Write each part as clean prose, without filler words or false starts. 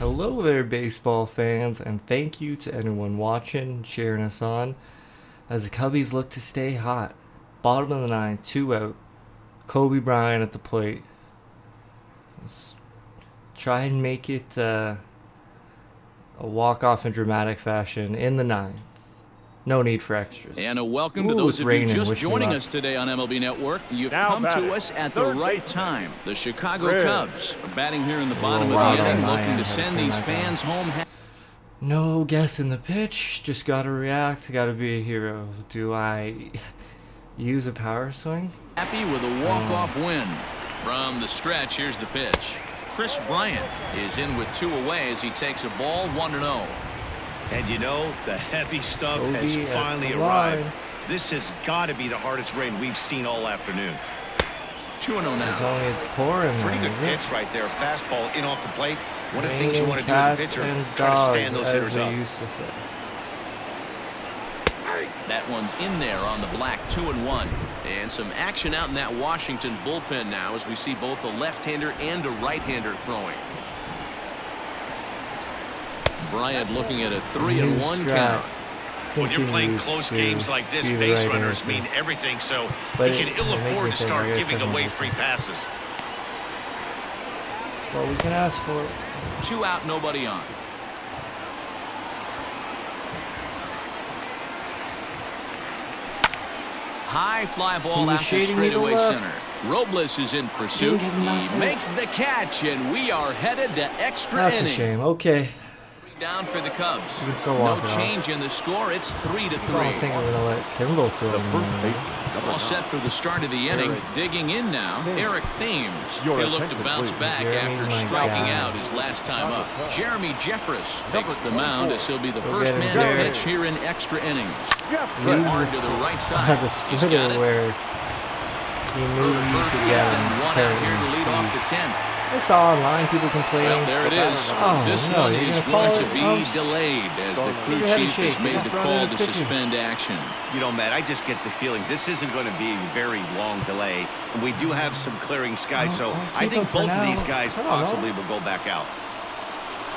Hello there, baseball fans, and thank you to anyone watching, cheering us on, as the Cubbies look to stay hot. Bottom of the ninth, 2 out. Kobe Bryant at the plate. Let's try and make it a walk-off in dramatic fashion in the ninth. No need for extras. And a welcome to those of you just joining us luck. today on MLB Network. You've come to us at the right time. The Chicago Cubs are batting here in the bottom of the inning, looking to send these fans home. No guessing the pitch. Just gotta react. Gotta be a hero. Do I use a power swing? Happy with a walk-off win. From the stretch, here's the pitch. Kris Bryant is in with 2 away as he takes a ball 1-0. And you know, the heavy stuff has finally arrived. This has got to be the hardest rain we've seen all afternoon. 2-0 now. It's pouring. Pretty good pitch right there. Fastball in off the plate. One of the things you want to do as a pitcher, try to stand those hitters up. That one's in there on the black, 2-1. And some action out in that Washington bullpen now as we see both a left-hander and a right-hander throwing. Bryant looking at a 3-1 count. When you're playing close games like this, base runners mean everything, so he can ill afford to start giving away free passes. That's all we can ask for. 2 out, nobody on. High fly ball out to straightaway center. Robles is in pursuit. He makes the catch, and we are headed to extra inning. That's a shame. Okay. Down for the Cubs. No change in the score. It's 3-3. I don't think we're gonna let Kimbo throw him. All set for the start of the inning. Digging in now, Eric Thames. He'll look to bounce back after striking out his last time up. Jeremy Jeffress takes the mound as he'll be the first man to pitch here in extra innings. Hit hard to the right side. He's got it. Where he knew he could get him. 1 out here to lead off the 10th. I saw online people complaining. Well, there it is. This one is going to be delayed as the crew chief has made the call to suspend action. You know, Matt, I just get the feeling this isn't going to be a very long delay. And we do have some clearing skies, so I think both of these guys possibly will go back out.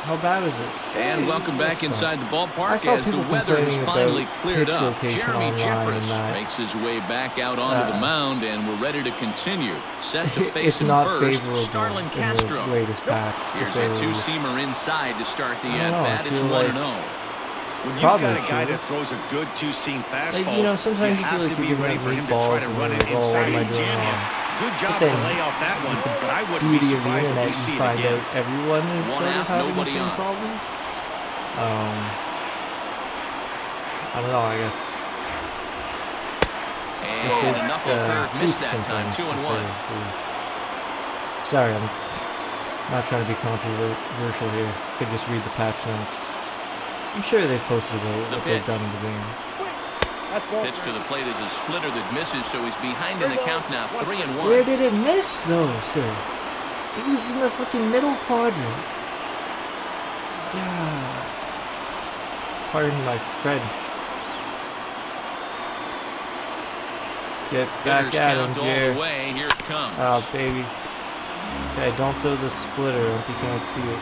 How bad is it? And welcome back inside the ballpark as the weather has finally cleared up. Jeremy Jeffress makes his way back out onto the mound, and we're ready to continue. Set to face him first, Starlin Castro. Here's a 2-seamer inside to start the at-bat. It's 1-0. When you've got a guy that throws a good 2-seam fastball, you know, sometimes you have to be ready for him to try to run it inside and jam you. Good job to lay off that one, but I wouldn't be surprised if we see it again. Everyone is sort of having the same problem. I don't know, I guess. And a knuckle curve missed that time, 2-1. Sorry, I'm not trying to be controversial here. Could just read the patch notes. I'm sure they've posted about what they've done in the game. Pitch to the plate is a splitter that misses, so he's behind in the count now, 3-1. Where did it miss, though, sir? It was in the fucking middle quadrant. Yeah. Pardon my French. Get back at him, Jer. Here it comes. Oh, baby. Okay, don't throw the splitter if you can't see it.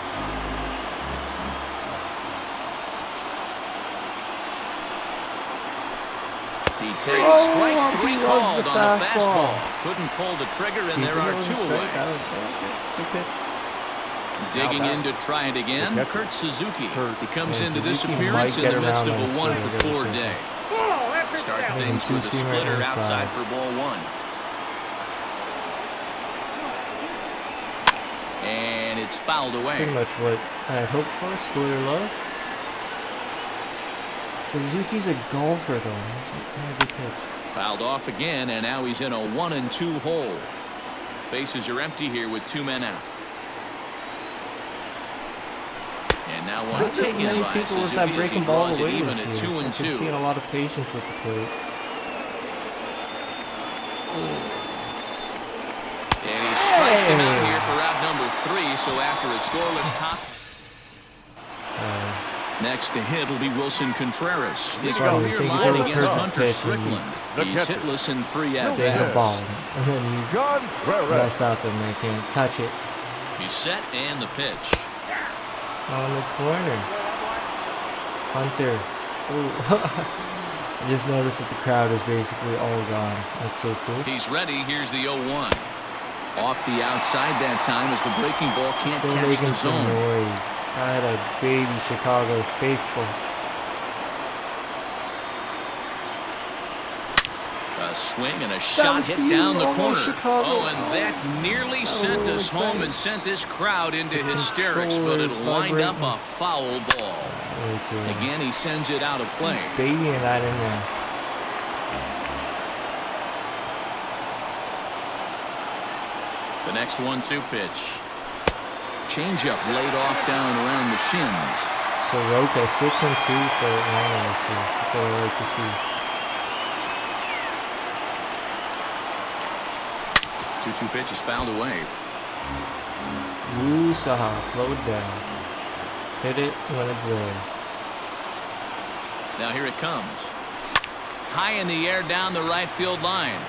He takes strike 3 called on the fastball. Couldn't pull the trigger, and there are 2 away. Digging in to try it again, Kurt Suzuki. He comes into this appearance in the midst of a 1-for-4 day. Starts things with a splitter outside for ball 1. And it's fouled away. Pretty much what I hoped for, splitter low. Suzuki's a golfer, though. That's a good pitch. Fouled off again, and now he's in a 1-2 hole. Bases are empty here with 2 men out. And now one taken by Suzuki as he draws it even at 2-2. I've been seeing a lot of patience with the plate. And he strikes him out here for out number 3, so after a scoreless top. Next to hit will be Wilson Contreras. His career line against Hunter Strickland. He's hitless in 3 at-bats. And then you mess up and they can't touch it. He's set and the pitch. On the corner. Hunter. I just noticed that the crowd is basically all gone. That's so cool. He's ready. Here's the 0-1. Off the outside that time as the breaking ball can't Still catch making the some zone. noise. I had a baby Chicago faithful. A swing and a shot hit down the corner. Chicago. Oh, and that nearly sent us home and sent this crowd into hysterics, but it lined up a foul ball. Again, he sends it out of play. Baby and that in there. The next 1-2 pitch. Changeup laid off down around the shins. Soroka 6-2 for Atlanta this year. That's what I like to see. 2-2 pitch is fouled away. Woo Saha, slow it down. Hit it when it's there. Now here it comes. High in the air down the right field line.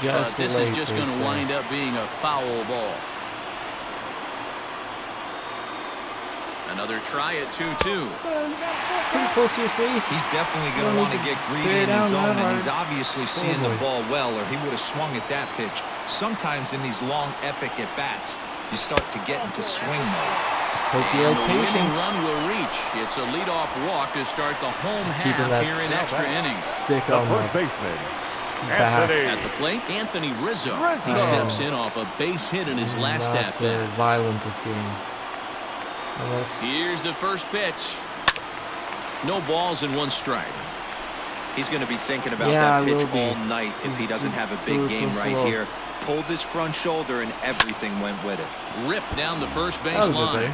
Just this is just going to wind up being a foul ball. Another try at 2-2. Pretty close to your face. He's definitely going to want to get greedy in his zone, and he's obviously seeing the ball well, or he would have swung at that pitch. Sometimes in these long, epic at-bats, you start to get into swing mode. Hope you have The patience. winning run will reach. It's a leadoff walk to start the home half here in extra innings. Stick on first baseman, back. At the plate, Anthony Rizzo. He steps in off a base hit in his last Not at-bat. violent this game. Unless Here's the first pitch. No balls and 1 strike. He's going to be thinking about Yeah, that pitch will be. all night if he doesn't have a Do big it so game right slow. here. Pulled his front shoulder, and everything went with it. Ripped down the first that base was a good line. play.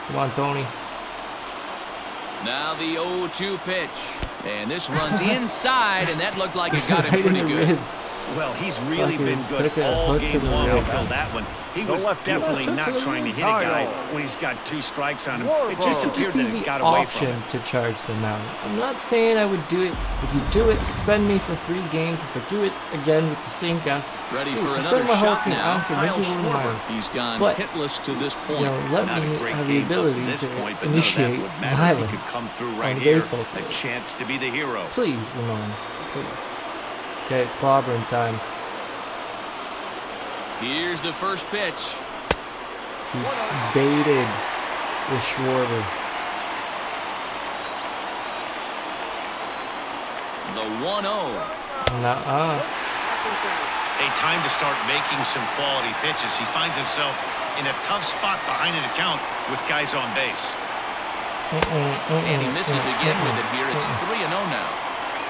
Come on, Tony. Now the 0-2 pitch. And this runs inside, and that looked like it got him Right in pretty the good. ribs. Well, he's really Fucking been good took a all hook to game the long ribs. until that one. He The was left field. definitely Left not to the trying to ribs. hit a guy when he's got 2 strikes on him. It just Just appeared Give that me it the got away from option him. to charge them out. I'm not saying I would do it. If you do it, suspend me for 3 games. If I do it again with the same guys, Ready dude, for suspend another my whole shot team. I now. don't care. Make Kyle me lose Schwarber. mine. He's gone But, hitless to this You point. know, let Not a me great have the game built ability to this to point, but none of that initiate would matter. He violence could come through on right the here. baseball A field. chance to be the hero. Please, Ramon. Please. Okay, it's clobbering time. Here's the first pitch. He baited with Schwarber. The 1-0. Nuh-uh. A time to start making some quality pitches. He finds himself in a tough spot behind an account with guys on base. And he misses again with it here. It's 3-0 now.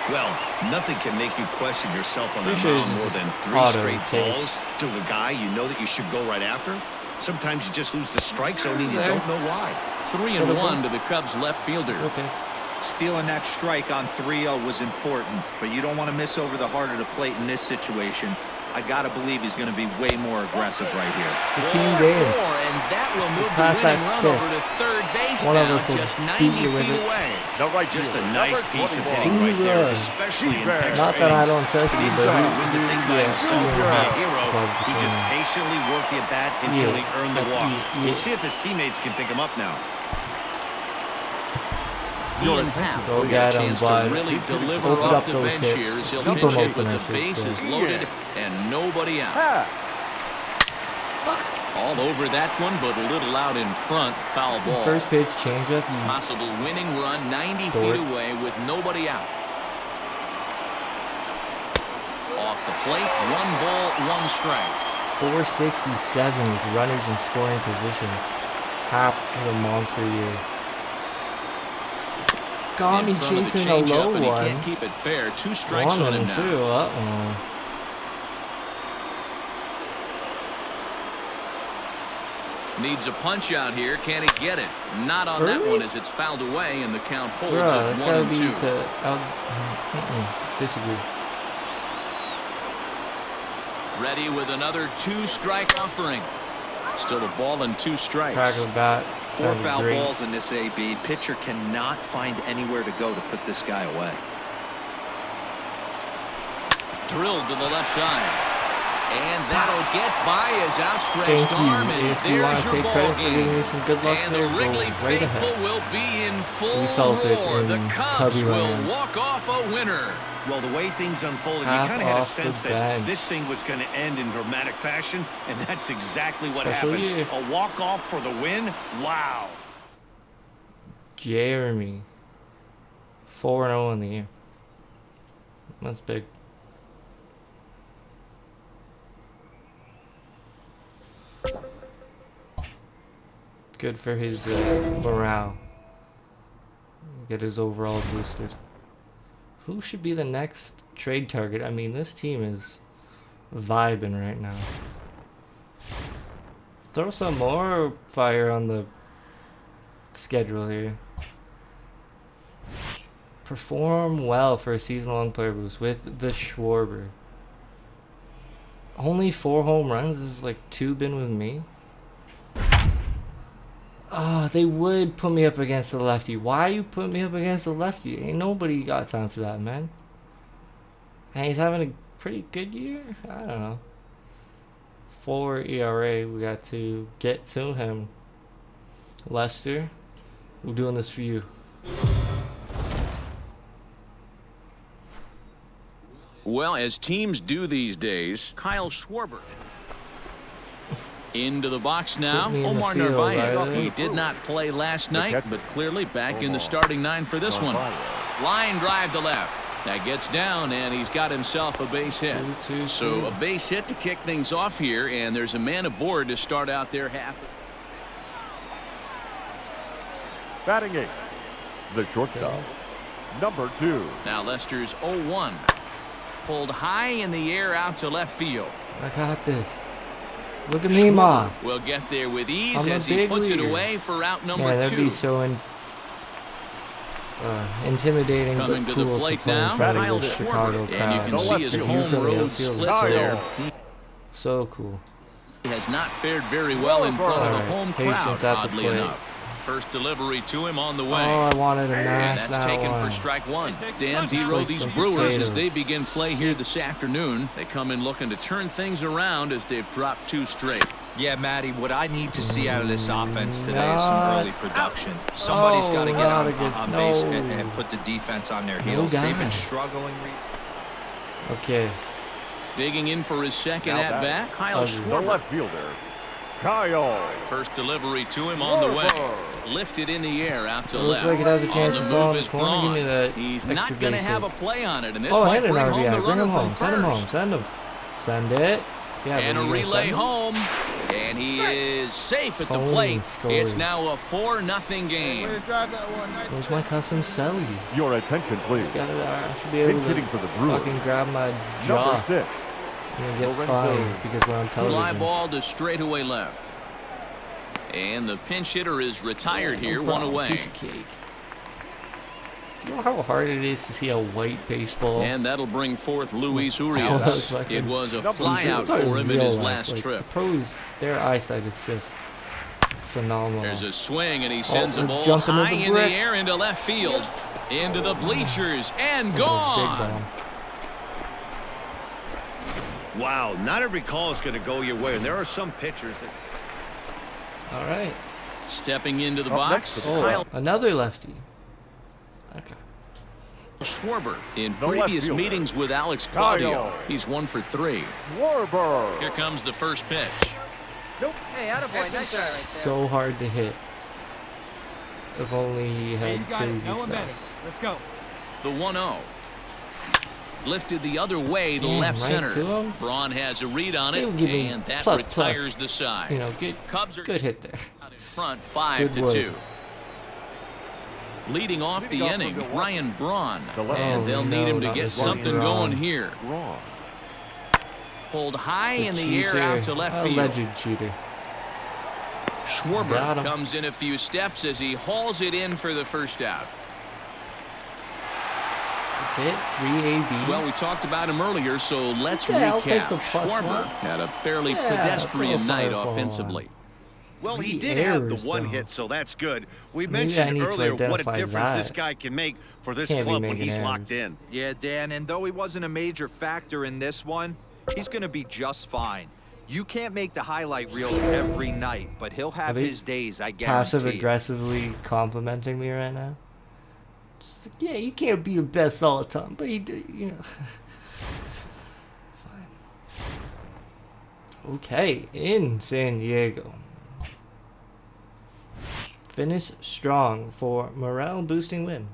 Well, nothing can make you question yourself on that Pretty sure mound it's more just than 3 auto straight take. balls to a guy you know that you should go right after. Sometimes you just lose the strike zone and you There. don't know why. 3-1 to the Cubs left fielder. It's okay. Stealing that strike on 3-0 was important, but you don't want to miss over the heart of the plate in this situation. I got to believe he's going to be way more aggressive right here. It's a team game. 4-4, and that will move the Pass winning that run stick. over to third base One of now, us will just beat 90 you with feet it. away. The right Just a fielder, nice number piece of 21. hitting right there, He especially in was. extra Not that I innings. don't trust He you, didn't but try he, to win the thing by himself or be a hero. He just patiently worked the at bat until he earned the walk. We'll see if his teammates can pick him up now. Ian Happ Go will get a get him, chance to bud. really deliver Open off up the those bench hits. here as he'll Keep pitch them it open, with I the should bases say. loaded and nobody out. Ah, All over that one, but a little out in front. Foul ball. First pitch, changeup. You Possible winning run 90 Dork. feet away with nobody out. Off the plate, 1 ball, 1 strike. 467 with runners in scoring position. Hop with a monster year. Got me In front of the chasing a changeup, low and he one. can't keep it fair. 2 strikes One on him and now. two. Uh-oh. Needs a punch out here. Can he get it? Not on that Early? one as it's fouled away, and the count holds Bruh, at that's 1 gotta and be 2. to disagree. Ready with another 2-strike offering. Still a ball and 2 strikes. Crack of the bat. 4 Sounded foul great. balls in this AB. Pitcher cannot find anywhere to go to put this guy away. Drilled to the left side. And that'll get by his outstretched Thank you. arm, and If you want there's to your take ball credit for game. giving me some good luck And there, the go Wrigley right faithful ahead. will be in full We felt it roar. in The Cubs Cubby will land. walk off a winner. Well, the way things unfolded, you Half kind of had a off the sense that bench. this thing was going to end in dramatic fashion, and that's exactly what Especially happened. you. A walk-off for the win? Wow. Jeremy. 4-0 in the year. That's big. Good for his morale. Get his overall boosted. Who should be the next trade target? I mean, this team is vibing right now. Throw some more fire on the schedule here. Perform well for a season-long player boost with the Schwarber. Only 4 home runs. There's like 2 been with me. Oh, they would put me up against the lefty. Why you put me up against the lefty? Ain't nobody got time for that, man. And he's having a pretty good year. I don't know. 4 ERA. We got to get to him. Lester, we're doing this for you. Well, as teams do these days, Kyle Schwarber into the box now. Omar field, Narvaez. right? He did not play last night, but clearly back in the starting 9 for this one. Line drive to left. That gets down, and he's got himself a base hit. So a base hit to kick things off here, and there's a man aboard to start out their half. Batting 8, the shortstop, number 2. Now Lester's 0-1. Pulled high in the air out to left field. I got this. Look at me, Ma. Will get there with ease I'm a as he big puts leader. it away for out number Yeah, that'd 2. be so intimidating, Coming but to the cool plate to play now, in front Kyle of the Schwarber. Chicago And you crowd. can see his If you home feel the road outfield splits is there. so cool. He has not fared very well in front of the Alright, home patience crowd, at the oddly plate. enough. First delivery to him on the way. Oh, I wanted to And mash that's that taken one. for strike 1. Dan Like Dero, these some Brewers, as potatoes. they begin play here this afternoon, they come in looking to turn things around as they've dropped 2 straight. Yeah, Matty, what I need to see out of this offense today is some early production. Somebody's got to get not on against- base no. and put the defense on their No heels. They've guy. been struggling. Okay. Digging in for his second Now at-bat, Kyle Ugly. The Schwarber. left fielder, Kyle. First delivery to him on the way. Lifted in the air out to It looks left. like it has a chance On to the fall move in is the corner. Give me Braun. that He's extra not going to base have a hit. play on it, and this Oh, might and an bring home the RBI. Bring runner him home. from Send him home. first. Send him. Send it. Yeah, And a but you gonna relay send him? home, and he is safe at the Holy plate. scores. It's now a 4-0 game. Where's my custom celly? Your attention, please. Got it. I should be able Pinch hitting to for the Brewers, fucking grab my number jaw 6. and get Lorenzo. fined because we're on Fly television. ball to straightaway left. And the pinch hitter is retired here, No one problem. away. Piece of cake. Do you know how hard it is to see a white baseball? And that'll bring forth Luis Oh, Urias. fucking- It was a Number flyout two. for him in Real his life, last like, trip. The pros, their eyesight is just phenomenal. There's a swing, and he sends a it's ball jumping high over in brick. the air into left field. Into the bleachers, and Big gone. bomb. Wow, not every call is going to go your way, and there are some pitchers that... All right. Stepping into the Up box, next, Kyle Another lefty. Okay. Schwarber. In The left previous fielder, meetings with Alex Claudio, Kyle. he's 1 for 3. Schwarber. Here comes the first pitch. Hey, attaboy, nice guy right So hard to hit. If only he there. had crazy stuff. Let's go. The 1-0. Lifted the other way to Damn, left right center. to him? Braun has a read on They it, were giving and that plus, retires the side. You know, Cubs are good hit there. out in front, 5-2. Leading off the inning, Ryan Braun, The left- and Oh, they'll no, need him to not get this something one. going here. Wrong. Pulled high The in the air out to left field. Alleged cheater. Got Schwarber him. comes in a few steps as he hauls it in for the first out. That's it? 3 ABs? Well, we talked about him earlier, so let's Yeah, I'll take recap. the plus Schwarber one. had a fairly Yeah, pedestrian throw a night fireball offensively. Well, he 3 did have the errors, one though. hit, so that's good. We Maybe I mentioned need to earlier what a identify difference this that. guy can make for this Can't be club when making he's errors. locked in. Yeah, Dan, and though he wasn't a major factor in this one, He's going to be just fine. You can't make the highlight reels every night, but he'll have his days, I guarantee. Passive-aggressively complimenting me right now. Just like, yeah, you can't be your best all the time, but you know. Fine. Okay, in San Diego. Finish strong for morale-boosting win.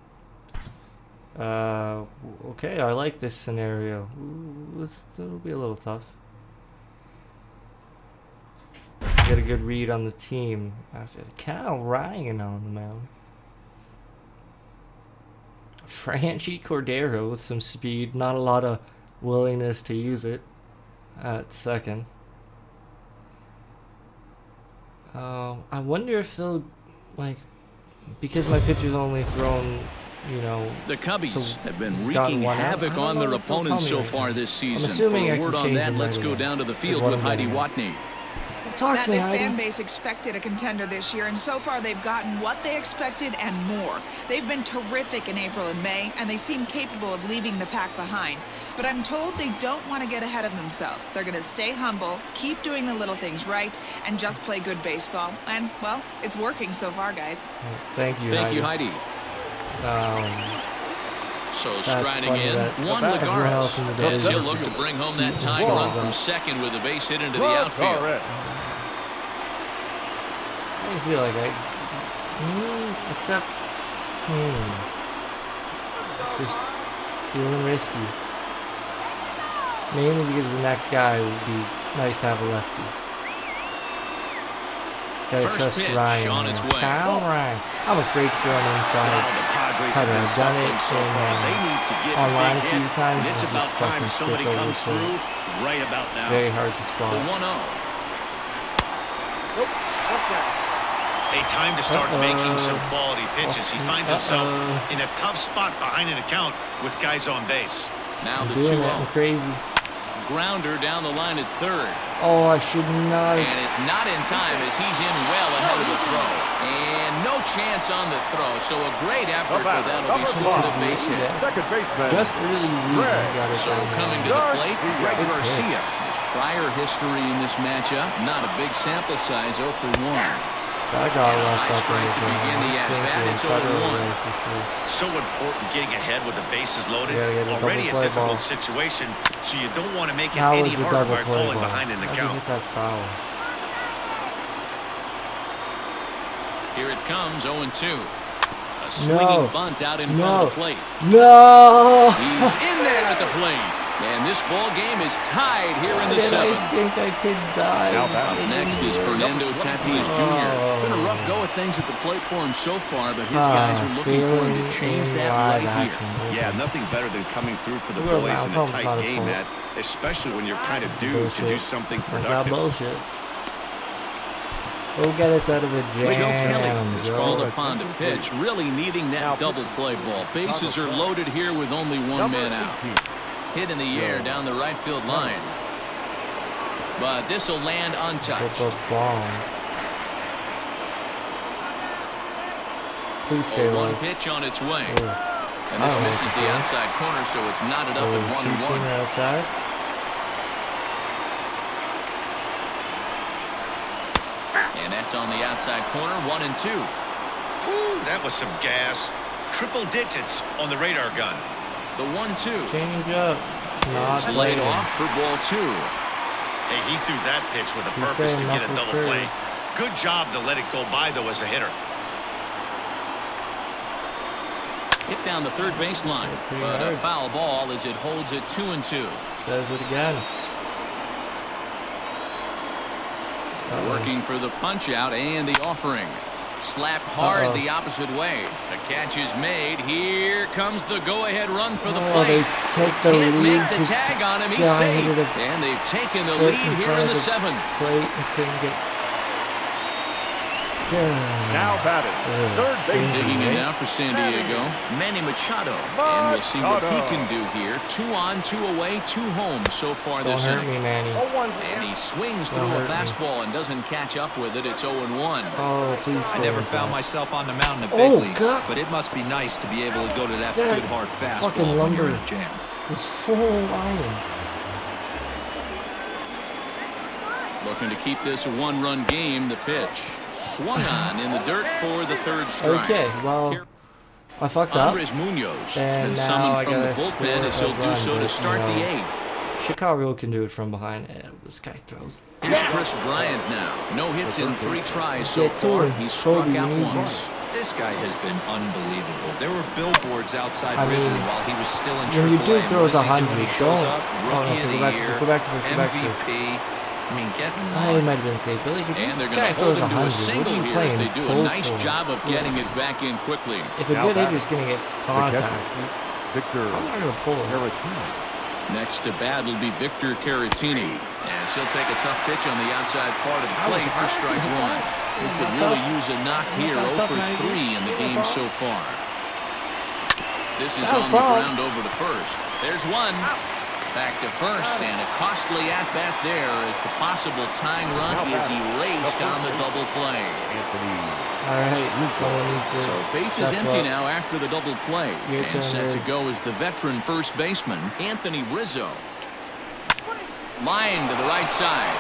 Okay, I like this scenario. Ooh, it'll be a little tough. Get a good read on the team after Cal Ryan on the mound. Franchi Cordero with some speed, not a lot of willingness to use it at second. I wonder if they'll, like, because my pitcher's only thrown, you know, the Cubbies have been wreaking havoc on their opponents so far this season. For a word on that, let's go down to the field with Heidi Watney. Matt, this fan base expected a contender this year, and so far they've gotten what they expected and more. They've been terrific in April and May, and they seem capable of leaving the pack behind. But I'm told they don't want to get ahead of themselves. They're going to stay humble, keep doing the little things right, and just play good baseball. And, well, it's working so far, guys. Thank you, Thank you, Heidi. So striding in, one Lagares, as he'll look to bring home that tying run from second with a base hit into the outfield. I feel like just feeling risky. Mainly because the next guy would be nice to have a lefty. Gotta First trust pitch Ryan. on its way. Kyle Ryan. I'm afraid to throw him inside. I've done it online a few times. It's about time somebody comes through right about now. Very hard to spot. The 1-0. A time to start making some quality pitches. He finds himself in a tough spot behind an account with guys on base. Now the 2-0. Crazy. Grounder down the line at third. Oh, I should not. And it's not in time as he's in well ahead of the throw. And no chance on the throw. So a great effort, but that'll be scored a base hit. Second baseman. Just really got it. So coming to the plate, Greg Garcia. His prior history in this matchup, not a big sample size, 0 for 1. That got left up strike to begin the at-bat. It's 0-1. So important getting ahead with the bases loaded. Already a difficult situation, so you don't want to make it any harder by falling behind in the count. That foul. Here it comes, 0-2. A swinging bunt out in front of the plate. No! He's in there at the plate. And this ball game is tied here in the 7th. I think I could die. Up next is Fernando Tatis Jr. Been a rough go of things at the plate for him so far, but his guys are looking for him to change that right here. Yeah, nothing better than coming through for the boys in a tight game, Matt, especially when you're kind of due to do something productive. Bullshit. We'll get us out of a jam. Joe Kelly is called upon to pitch, really needing that double play ball. Bases are loaded here with only one man out. Hit in the air down the right field line. But this will land untouched. Please stay one pitch on its way. And this misses the outside corner, so it's knotted up at 1-1. Outside. And that's on the outside corner, 1-2. Ooh, that was some gas. Triple digits on the radar gun. The 1-2. Change up. Not laid off for ball 2. Hey, he threw that pitch with a purpose to get a double play. Good job to let it go by, though, as a hitter. Hit down the third baseline, but a foul ball as it holds it 2-2. Says it again. Working for the punch out and the offering. Slapped hard the opposite way. The catch is made. Here comes the go-ahead run for the plate. They take the Can't lead. make the tag on him. He's safe. And they've taken the lead here in the 7th. Plate and couldn't get. Now batted. Third base. Digging in now for San Diego, Manny Machado. And we'll see what he can do here. 2 on, 2 away, 2 home so far this inning. Don't hurt me, Manny. And he swings through a fastball and doesn't catch up with it. It's 0-1. Oh, please. I never found myself on the mound in the big leagues, but it must be nice to be able to go to that good hard fastball when you're in a jam. It's full iron. Looking to keep this a one-run game. The pitch swung on in the dirt for the third strike. Okay, well, I fucked up. Andres Munoz has And been now summoned I from the gotta bullpen as score he'll a do run, so to but, start you know, the eighth. Chicago can do it from behind. This guy throws. Here's Chris Bryant now. No hits in 3 tries so far. He's struck out once. This guy has been unbelievable. There were billboards outside I mean, Wrigley while he was still in when you AAA. do throws What does he 100, do when he shows don't. up? Oh, Rookie no, of go the back year, to MVP. I mean, getting He might have been safe, but like, if And they're the going guy to hold throws him to 100, a what single are you here as playing? they do a Pull nice for? job of getting it back in quickly. If a Now good back. hitter is going to get contact, Victor I'm not going to pull him. Next to bat will be Victor Caratini. As he'll take a tough pitch on the outside part of the plate for strike one. He could really use a knock here. 0 for 3 in the game so far. This is on the ground over to first. There's one. Back to first, and a costly at-bat there as the possible tying run is erased on the double play. All right, So base is empty now after the double play. Your And turn, set to Riz. go is the veteran first baseman, Anthony Rizzo. Line to the right side.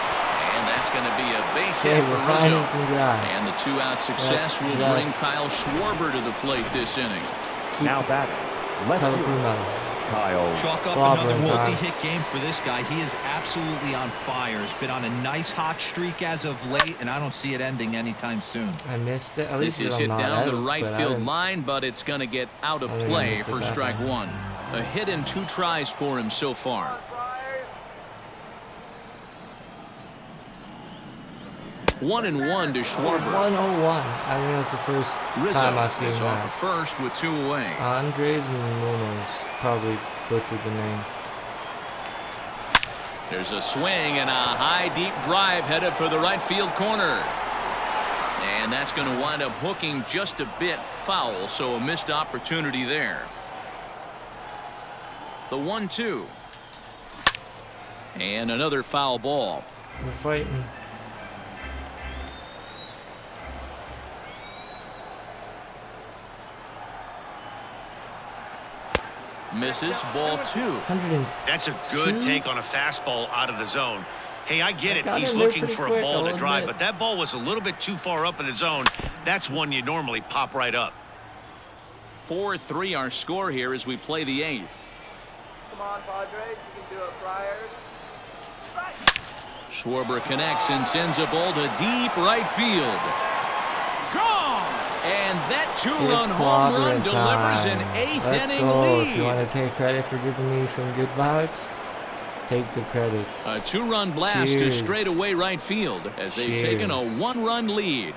And that's going to be a base Okay, hit for we're finding Rizzo. some guys. And the 2-out success will That's bring Kyle Schwarber to the plate this inning. now batting. Left Cover field, for another. Kyle. Chalk up Clobber another in time. multi-hit game for this guy. He is absolutely on fire. He's been on a nice hot streak as of late, and I don't see it ending anytime soon. I missed it. At This least is I'm hit not down out, the right but I field didn't- line, but it's going to get out of I think I play missed it for that strike time. one. A hit and 2 tries for him so far. 1-1 to Schwarber. 101. I think that's the first Rizzo time I've seen is off that. at first with 2 away. Andres Munoz. Probably butchered the name. There's a swing and a high deep drive headed for the right field corner. And that's going to wind up hooking just a bit foul, so a missed opportunity there. The 1-2. And another foul ball. We're fighting. Misses, ball 2. 100. That's a good Two? take on a fastball out of the zone. Hey, I get it. Got He's in there looking pretty for a quick, ball to I'll drive, admit. but that ball was a little bit too far up in the zone. That's one you normally pop right up. 4-3 our score here as we play the 8th. Come on, Padres. You can do it, Friars. Schwarber connects and sends a ball to deep right field. Gone! And that 2-run It's home run clobbering delivers time. an 8th Let's inning go. lead. If you want to take credit for giving me some good vibes, take the credits. A 2-run blast to Cheers. straightaway right field as they've taken a 1-run lead.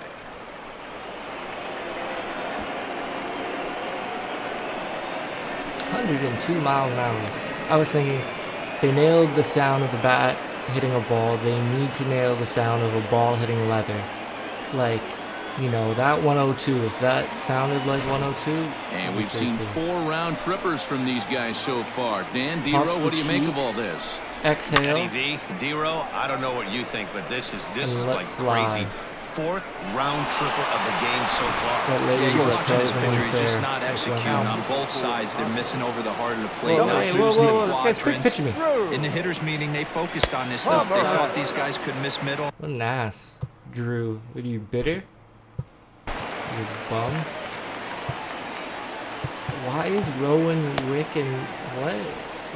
$102 miles an hour. I was thinking they nailed the sound of the bat hitting a ball. They need to nail the sound of a ball hitting leather. Like, you know, that 102, if that sounded like 102. And we've seen 4 round trippers from these guys so far. Dan, Puffs D-Row, the what do you make of cheeks. all this? Exhale. Eddie V, D-Row, I don't know what you think, but this is And let like fly. crazy. 4th round tripper of the game so far. That lady Yeah, you're was watching this frozen pitcher. He's just fair. not That's executing what on happened. both sides. They're missing over the heart of the plate. Whoa, Not hey, using whoa, the this guy's quick quadrants. pitching me. In the hitters meeting, they focused on this stuff. They thought these guys could miss middle. What an ass. Drew, are you bitter? You bum. Why is Rowan, Rick, and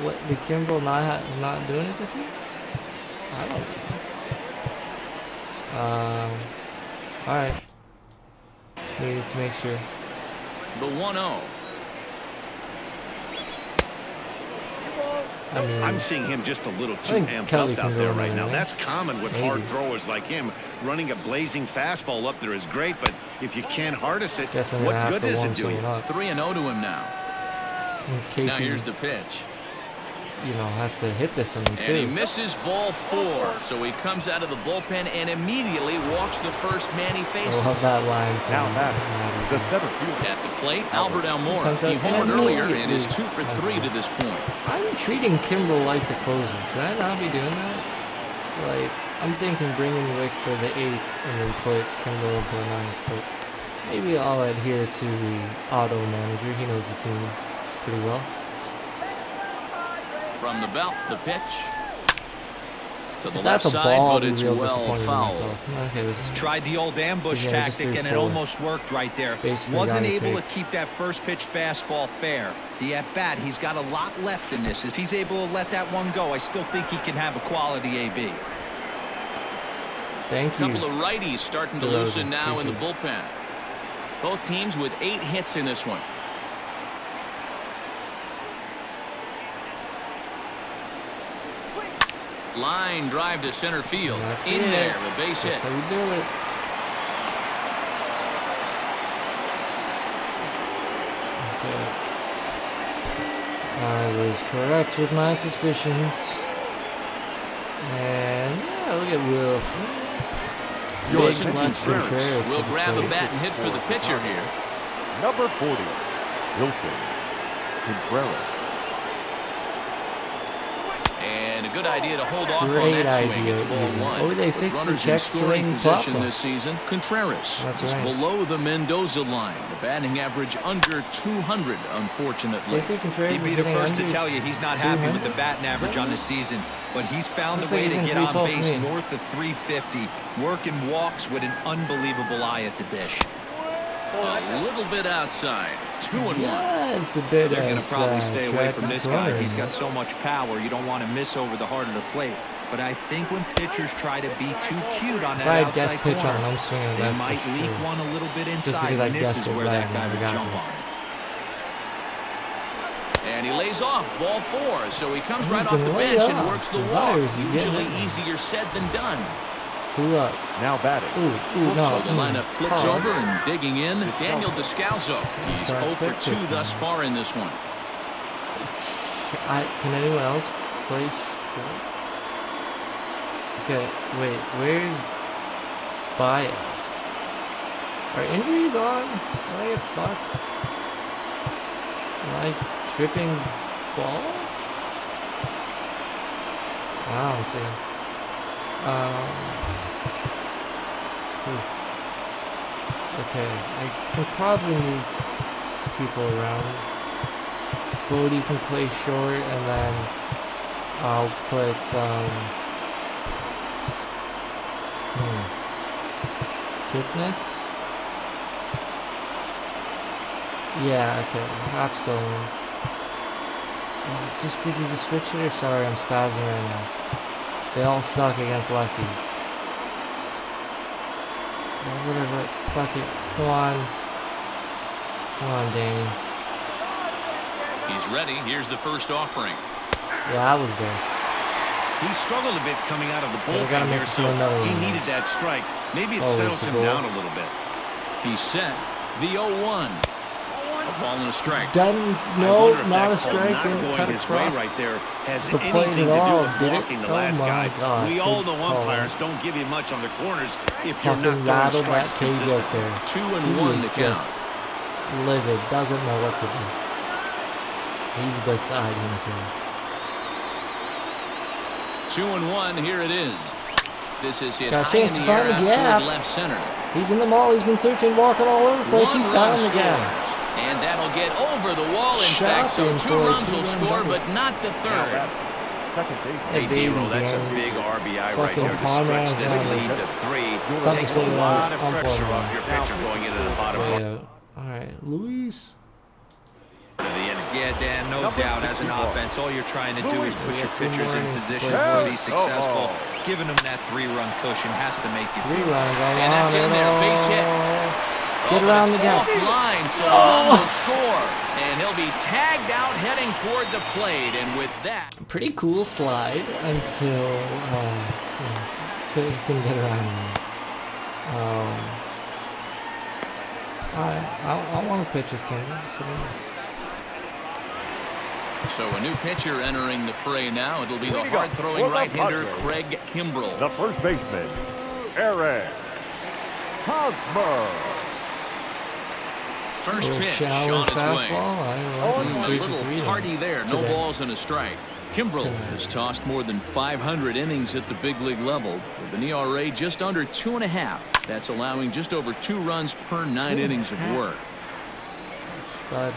what did Kimbrel not doing it this year? I don't know. Alright. Just needed to make sure. The 1-0. I mean, I'm seeing him just a little too think amped Kelly up can out there go right in now. there. That's common with Maybe. hard throwers like him. Running a blazing fastball up there is great, but if you can't harness it, guess I'm what gonna have good to is warm it doing? someone up. 3-0 to him now. In case Now he, here's the pitch. has to hit this one And he too. misses ball 4. So he comes out of the bullpen and immediately walks the first man he I faces. love that line. from Now batting. The Maddie. center fielder. At the plate, Albert Almora. Comes out He homered and earlier immediately and is 2 for 3 to this point. I'm treating Kimbrel like the closer. Should I not be doing that? Like, I'm thinking bringing Rick for the 8th and then put Kimbrel into the 9th. But maybe I'll adhere to the auto manager. He knows the team pretty well. From the belt, the pitch. To the That's left a side, ball, but it's real well disappointed in fouled. myself. Okay, this Tried the old ambush tactic, and it almost worked right there. Wasn't able to keep that first pitch fastball fair. The at-bat, he's got a lot left in this. If he's able to let that one go, I still think he can have a quality AB. Thank you. A couple of righties starting to loosen now in the bullpen. Both teams with 8 hits in this one. Line drive to center field. In there, a base hit. That's how we do it. Okay. I was correct with my suspicions. And yeah, look at Wilson. Contreras will grab a bat and hit for the pitcher here. Number 40, Wilson Contreras. And a good idea to hold off Great on that swing. idea, It's ball one. Oh, they fixed the check swing position pop-up this season. Contreras That's is right. below the Mendoza line. The batting average under 200, unfortunately. He'd be the first to tell you he's not happy with the batting average on the season, but he's found a way to get on base north of 350, working walks with an unbelievable eye at the dish. A little bit outside. 2-1. Just a bit They're going to probably stay away from this guy. corner. He's got so much power, you don't want to miss over the heart of the plate. But I think when pitchers try to be too cute on If I that had guessed outside pitch corner, on, I'm swinging they left might for leak sure. one a little bit Just inside, because I and this guessed is it where right that guy now, would jump regardless. on it. And he lays off ball 4. So he comes right He's off the been laid bench and off. works the The walk. virus is getting Usually in. easier said than done. Who up? Now batting. Ooh, no. So the lineup flips Oh. over and digging in. Daniel Descalzo. He's 0 for 2 thus far in this one. Can anyone else play short? Okay, wait, where's Baez? Are injuries on? Am I get fucked? Am I tripping balls? I don't see. Okay, I can probably move people around. Bodie can play short, and then I'll put Fitness. Yeah, okay. Hop's going. Just because he's a switch hitter? Sorry, I'm spazzing right now. They all suck against lefties. Whatever. Fuck it. Come on. Come on, Danny. He's ready. Here's the first offering. Yeah, I was there. He struggled a bit coming out of the But we gotta bullpen make here, it so to another he one. needed that strike. Maybe it Oh, settles it's a him goal. down a little bit. He's set. The 0-1. A ball and a strike. Done. I No, wonder if not a that call strike. not Didn't going cut his way across right there has the plate anything at to do all, with did it? blocking the Oh last my guy. God, We all good know call. umpires don't give you much on the corners if you're not Fucking throwing rattled that strikes cage consistently. up there. 2-1 He to is count. just livid. Doesn't know what to do. He's beside himself. 2-1. Here it is. This is hit Got a high chance in to the air find out the gap. toward left center. He's in the mall. He's been searching, walking all over the place. He One run found the scores. gap. And that'll get over the wall, in fact. So Shocking 2 for a runs will 2-run score, double. but not the Now third. batting. Second base. Hey, baby, D-Roll, that's a Danny. big RBI right Fucking there to Palmer stretch has this done it. lead to 3. Something Takes a to lot of pump pressure on off your pitcher going into the bottom part. Way out. All right, Luis. To the end. Yeah, Dan, no doubt, as an offense, all you're trying to do is put your pitchers in positions Yes. to be successful. Giving them that 3-run cushion has to make you Three feel runs. And that's in there, base hit. Get but around it's the gap. offline, so a run will score. And he'll be tagged out heading toward the plate. And with that, Pretty cool slide until couldn't get around him. I want to pitch this game. so a new pitcher entering the fray now. It'll be the Leading up hard-throwing for the right-hander Padres. Craig Kimbrell. The first baseman, Eric Hosmer. First Little pitch challenge on its way. fastball. I like A it. 3 for little 3 tardy there. No today. balls and a strike. Kimbrell Tonight. has tossed more than 500 innings at the big league level with an ERA just under 2.5. That's allowing just over 2 runs per 9 innings of work. Stud.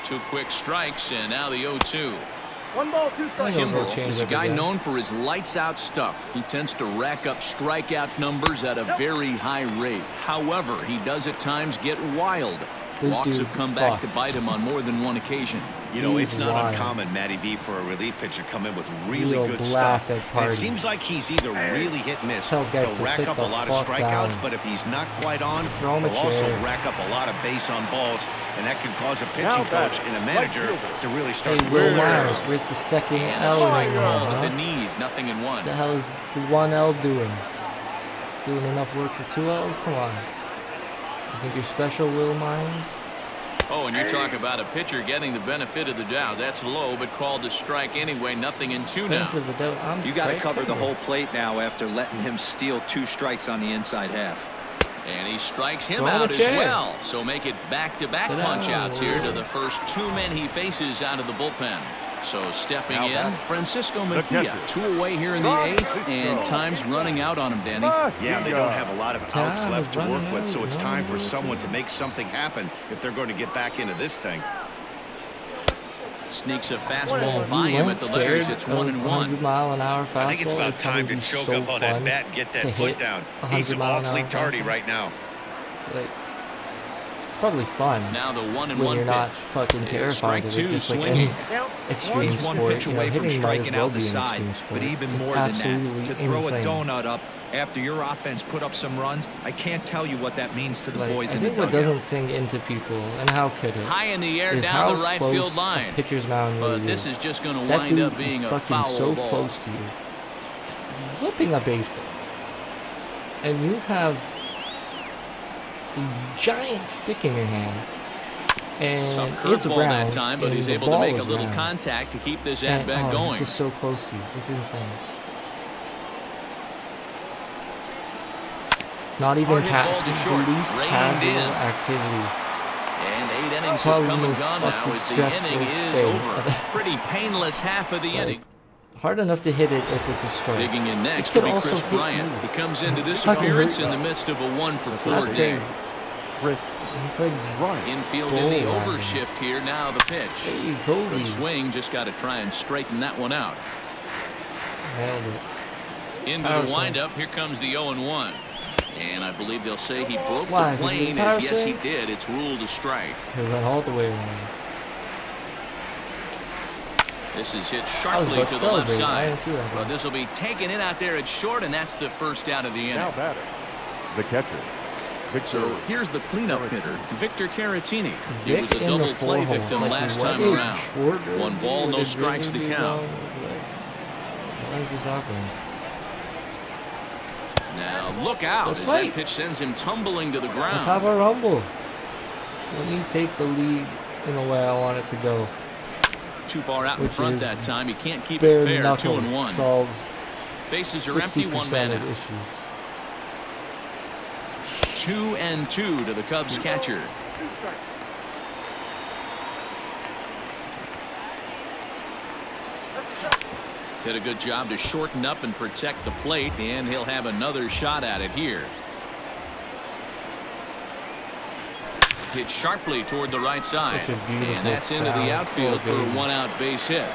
2 quick strikes, and now the 0-2. 1 ball, 2 strikes. Kimbrel is a guy known for his lights-out stuff. He tends to rack up strikeout numbers at a very high rate. However, he does at times get wild. Walks have come back to bite him on more than one occasion. You know, it's not uncommon, Matty V, for a relief pitcher to come in with really good stuff. And it seems like he's either really hit miss. He'll rack up a lot of strikeouts, but if he's not quite on, he'll also rack up a lot of base on balls, and that can cause a pitching coach and a manager to really start to Will Myers, where's the second L? With the knees, nothing in one. What the hell is the 1L doing? Doing enough work for 2 L's? Come on. You think you're special, Will Myers? Oh, and you talk about a pitcher getting the benefit of the doubt. That's low, but called a strike anyway. Nothing in 2 now. You got to cover the whole plate now after letting him steal 2 strikes on the inside half. And he strikes him out as well. So make it back-to-back punch-outs here to the first 2 men he faces out of the bullpen. So stepping in, Francisco Mejia, 2 away here in the 8th, and time's running out on him, Danny. Yeah, they don't have a lot of outs left to work with, so it's time for someone to make something happen if they're going to get back into this thing. Sneaks a fastball by him at the letters. It's 1-1. 100-mile-an-hour fastball. I think it's about time to choke up on that bat and get that foot down. He's awfully tardy right now. Like, probably fun. Now the 1-1 when you're not pitch. fucking terrified of it, just like any extreme sport. One pitch away from hitting striking out the be side, but even more than that, to throw a donut up after your offense put up some runs, I can't tell you what that means to the boys in the dugout. I think what doesn't sink into people, and how could it? High in the air down the right field line. Pitcher's mound but this is just going to wind up being a foul so ball. Close to you, whipping a baseball, and you have a giant stick in your hand, and tough curveball that time, but he's able to make a little contact to keep this at-bat going. It's just so close to you. It's insane. It's not even the least casual activity. And 8 innings have come and gone now as the inning is over. Pretty painless half of the inning. Hard enough to hit it if it's a strike. Digging in next will be Chris Bryant. He comes into this appearance in the midst of a 1-for-4 day. Infield in the overshift here. Now the pitch. Good swing. Just got to try and straighten that one out. Nailed it. Into the windup. Here comes the 0-1. And I believe they'll say he broke the plane, as yes he did. It's ruled a strike. He went all the way around. This is hit sharply to the left side. But this will be taken in out there at short, and that's the first out of the inning. Now batter, the catcher. So here's the cleanup hitter, Victor Caratini. He was a double play victim last time around. 1 ball, no strikes to count. Why is this happening? Now look out as that pitch sends him tumbling to the ground. Let's have a rumble. Let me take the lead in the way I want it to go. Too far out in front that time. You can't keep it fair. 2-1. Solves bases are empty. 1 man out. 2-2 to the Cubs catcher. Did a good job to shorten up and protect the plate, and he'll have another shot at it here. Hit sharply toward the right side, and that's into the outfield for a 1-out base hit.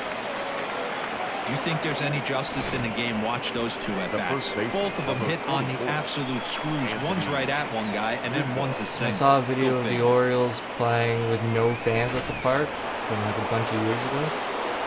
You think there's any justice in the game? Watch those 2 at-bats. Both of them hit on the absolute screws. One's right at one guy, and then one's a single. I saw a video of the Orioles playing with no fans at the park from like a bunch of years ago.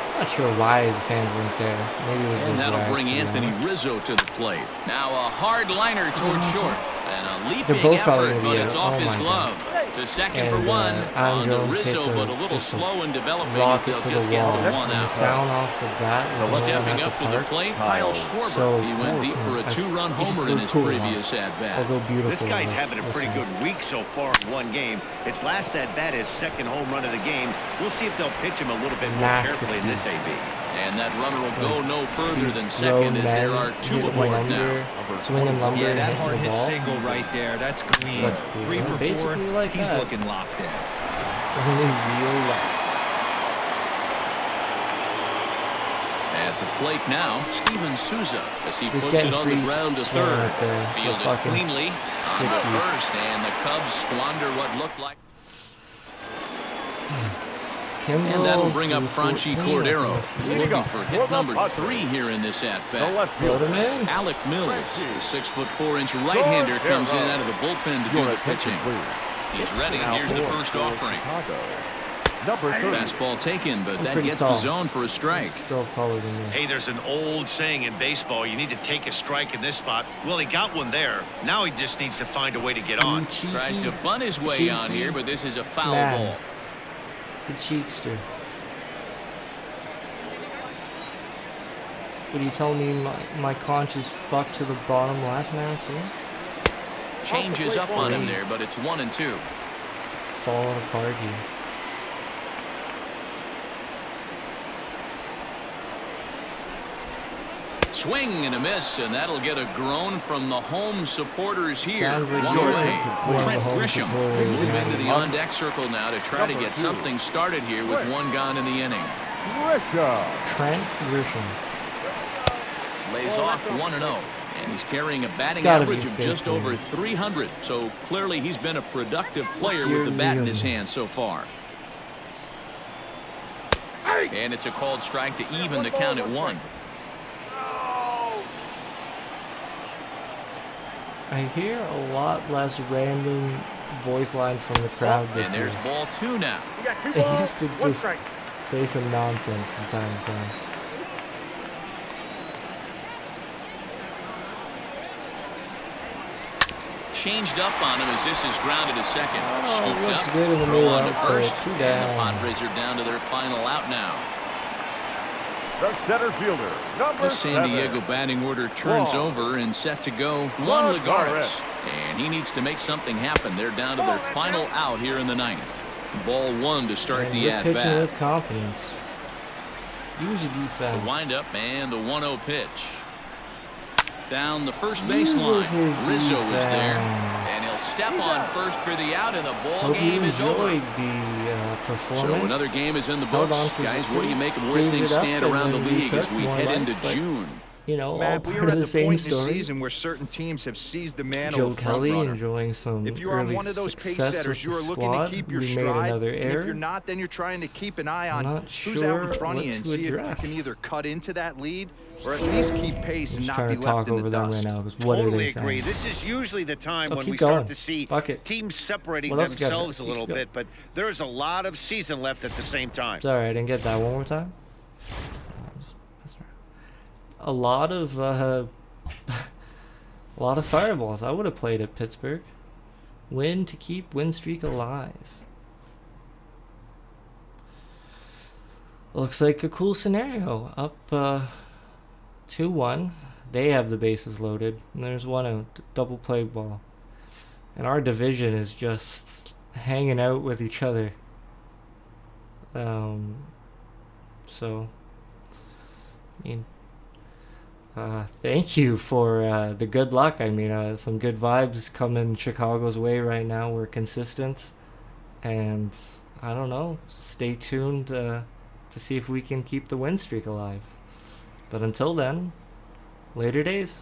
I'm not sure why the fans weren't there. Maybe it was. And that'll bring Anthony Rizzo to the plate. Now a hard liner toward short. And a leaping effort, but it's off his glove. The second for 1 on the Rizzo, but a little slow in developing as they'll just get the 1 out. Sound off the bat. Stepping up to the plate, Kyle Schwarber. He went deep for a 2-run homer in his previous at-bat. This guy's having a pretty good week so far in 1 game. His last at-bat is 2nd home run of the game. We'll see if they'll pitch him a little bit more carefully in this AB. And that runner will go no further than second as there are 2 aboard now. Yeah, that hard hit single right there. That's clean. 3 for 4. Like he's looking locked in. At the plate now, Steven Souza as he puts it on the ground to third. Fielded cleanly on the first, and the Cubs squander what looked like. And that'll bring up Franchi Cordero. He's looking for hit number 3 here in this at-bat. Alec Mills, the 6'4" right-hander, comes in out of the bullpen to do the pitching. He's ready. Here's the first offering. Fastball taken, but that gets the zone for a strike. Still taller than me. Hey, there's an old saying in baseball, you need to take a strike in this spot. Well, he got one there. Now he just needs to find a way to get on. Tries to bunt his way on here, but this is a foul ball. The cheekster. What are you telling me? My conch is fucked to the bottom left now too? Changes up on him there, but it's 1-2. Falling apart here. Swing and a miss, and that'll get a groan from the home supporters here. Sounds like one away. Trent Grisham will move into the on-deck circle now to try to get something started here with one gone in the inning. Trent Grisham lays off 1-0, and he's carrying a batting average of just over 300. So clearly he's been a productive player with the bat in his hand so far. And it's a called strike to even the count at 1. I hear a lot less random voice lines from the crowd this year. And there's ball 2 now. They used to just say some nonsense from time to time. Changed up on him as this is grounded to second. Scooped looks up, good in the throw middle on to outfield. first, Two and down. the Padres are down to their final out now. The center fielder, number The San 7. Diego batting order turns over and set to go Juan Lagares. And he needs to make something happen. They're down to their final out here in the 9th. Ball 1 to start the pitching at-bat. with confidence. Use your defense. The windup and the 1-0 pitch. Down the first Uses baseline. his Rizzo is there. defense. And he'll step on first for the out, and the ball Hope you game is over. enjoyed the performance. So another game is in the Held books. on for Guys, victory. what do you make of where Gave things it up, stand and around the then we league as took we more head life, into but, June? You know, all Matt, we part are of at the the same point in the story. season where certain teams have seized the mantle Joe of front Kelly runner. enjoying some If you are early one of those pace success setters, you with are the looking squad. to keep your We made stride. another And error. if you're not, then you're trying to keep an eye on Not who's sure out in front of you what and to see if you address. can either cut into that lead or at least keep pace and Just not trying be to left talk in over the them dust. right now because what are Totally they agree. saying? This is usually the time when keep we going. start to see Fuck it. teams separating What else you got themselves a there? little Keep bit, but there's a lot of season left at the same time. Sorry, I didn't get that one more time. A lot of a lot of fireballs. I would have played at Pittsburgh. Win to keep win streak alive. Looks like a cool scenario. Up 2-1. They have the bases loaded. And there's one out. Double play ball. And our division is just hanging out with each other. So, I mean, thank you for the good luck. I mean, some good vibes coming Chicago's way right now. We're consistent. And, I don't know, stay tuned to see if we can keep the win streak alive. But until then, later days.